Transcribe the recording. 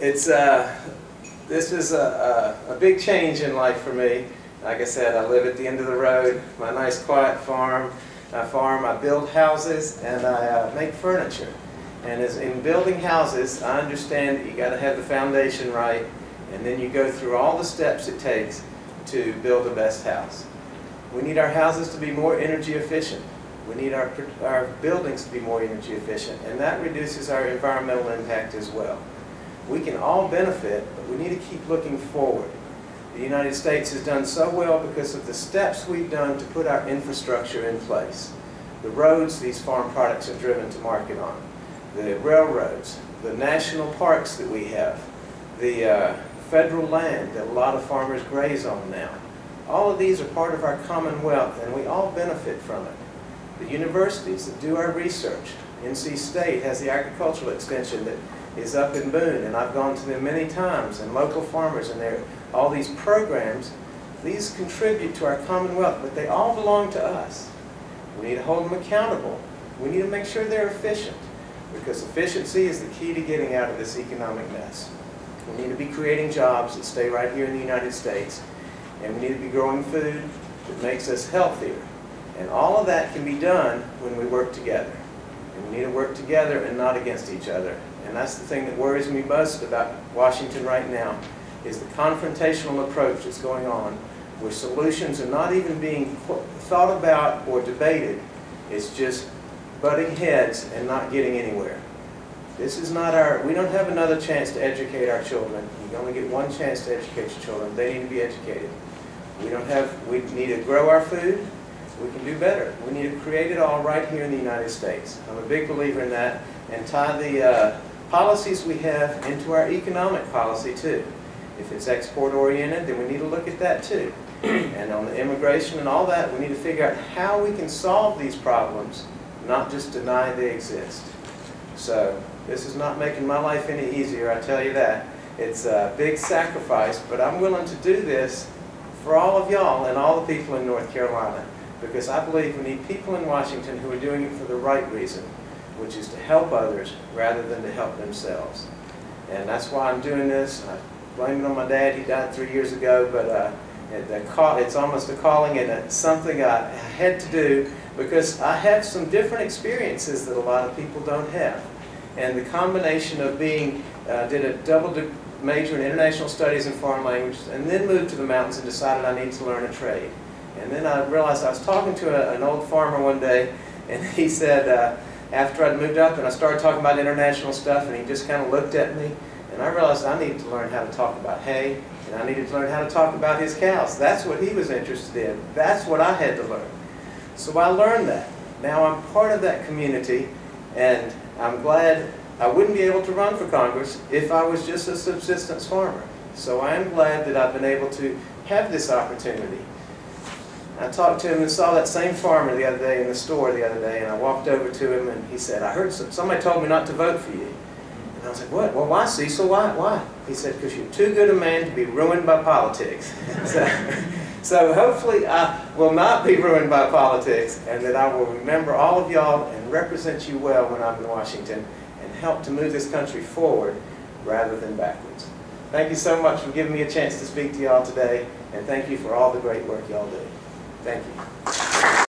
It's this is a big change in life for me. Like I said, I live at the end of the road, my nice quiet farm. I build houses and I make furniture. And as in building houses, I understand that you got to have the foundation right, and then you go through all the steps it takes to build the best house. We need our houses to be more energy efficient. We need our buildings to be more energy efficient, and that reduces our environmental impact as well. We can all benefit, but we need to keep looking forward. The United States has done so well because of the steps we've done to put our infrastructure in place. The roads these farm products are driven to market on, the railroads, the national parks that we have, the federal land that a lot of farmers graze on now. All of these are part of our commonwealth, and we all benefit from it. The universities that do our research, NC State has the agricultural extension that is up in Boone, and I've gone to them many times, and local farmers, and all these programs, these contribute to our commonwealth, but they all belong to us. We need to hold them accountable. We need to make sure they're efficient, because efficiency is the key to getting out of this economic mess. We need to be creating jobs that stay right here in the United States, and we need to be growing food that makes us healthier. And all of that can be done when we work together. And we need to work together and not against each other. And that's the thing that worries me most about Washington right now, is the confrontational approach that's going on, where solutions are not even being thought about or debated. It's just butting heads and not getting anywhere. This is not we don't have another chance to educate our children. You only get one chance to educate your children. They need to be educated. We need to grow our food. We can do better. We need to create it all right here in the United States. I'm a big believer in that, and tie the policies we have into our economic policy too. If it's export oriented, then we need to look at that too. And on the immigration and all that, we need to figure out how we can solve these problems, not just deny they exist. So this is not making my life any easier, I tell you that. It's a big sacrifice, but I'm willing to do this for all of y'all and all the people in North Carolina, because I believe we need people in Washington who are doing it for the right reason, which is to help others rather than to help themselves. And that's why I'm doing this. I blame it on my dad. He died 3 years ago, but it's almost a calling, and it's something I had to do because I have some different experiences that a lot of people don't have. And the combination of did a double major in international studies and foreign languages, and then moved to the mountains and decided I need to learn a trade. And then I realized I was talking to an old farmer one day, and he said, after I'd moved up and I started talking about international stuff, and he just kind of looked at me, and I realized I needed to learn how to talk about hay, and I needed to learn how to talk about his cows. That's what he was interested in. That's what I had to learn. So I learned that. Now I'm part of that community, and I'm glad. I wouldn't be able to run for Congress if I was just a subsistence farmer. So I am glad that I've been able to have this opportunity. I talked to him and saw that same farmer the other day in the store the other day, and I walked over to him and he said, I heard somebody told me not to vote for you. And I was like, what? Well, why, Cecil? Why? He said, because you're too good a man to be ruined by politics. So hopefully I will not be ruined by politics, and that I will remember all of y'all and represent you well when I'm in Washington and help to move this country forward rather than backwards. Thank you so much for giving me a chance to speak to y'all today, and thank you for all the great work y'all do. Thank you.